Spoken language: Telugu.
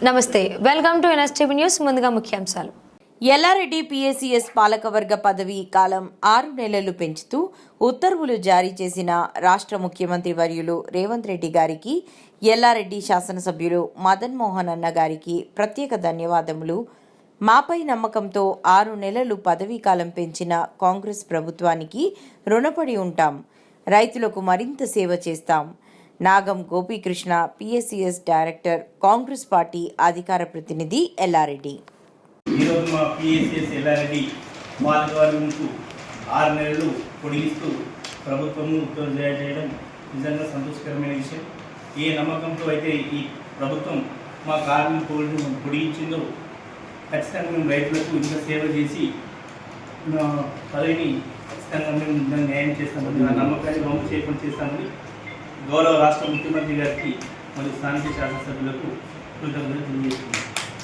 నమస్తే, వెల్కమ్ టు ఎన్ఎస్టీవీ న్యూస్. ముందుగా ముఖ్యాంశాలు. ఎల్లారెడ్డి పిఎస్సిఎస్ పాలకవర్గ పదవీ కాలం 6 నెలలు పెంచుతూ ఉత్తర్వులు జారీ చేసిన రాష్ట్ర ముఖ్యమంత్రి వర్యులు రేవంత్ రెడ్డి గారికి, ఎల్లారెడ్డి శాసనసభ్యులు మదన్ మోహన్ అన్న గారికి ప్రత్యేక ధన్యవాదములు. మాపై నమ్మకంతో 6 నెలలు పదవీ కాలం పెంచిన కాంగ్రెస్ ప్రభుత్వానికి రుణపడి ఉంటాం. రైతులకు మరింత సేవ చేస్తాం. Nagam Gopikrishna, PSCS director, Congress party అధికార ప్రతినిధి, ఎల్లారెడ్డి. ఈరోజు మా పిఎస్సిఎస్ ఎల్లారెడ్డి పాలకవర్గంకు 6 నెలలు పొడిగిస్తూ ప్రభుత్వము ఉత్తర్వులు జారీ చేయడం నిజంగా సంతోషకరమైన విషయం. ఏ నమ్మకంతో అయితే ఈ ప్రభుత్వం మా కార్మికులను పొడిగించిందో ఖచ్చితంగా మేము రైతులకు ఇంకా సేవ చేసి పదవిని ఖచ్చితంగా మేము న్యాయం చేస్తామని, ఆ నమ్మకాన్ని వమ్ము చేయకుండా చేస్తామని గౌరవ రాష్ట్ర ముఖ్యమంత్రి గారికి మరియు స్థానిక శాసనసభ్యులకు కృతజ్ఞతలు తెలియజేస్తున్నాం.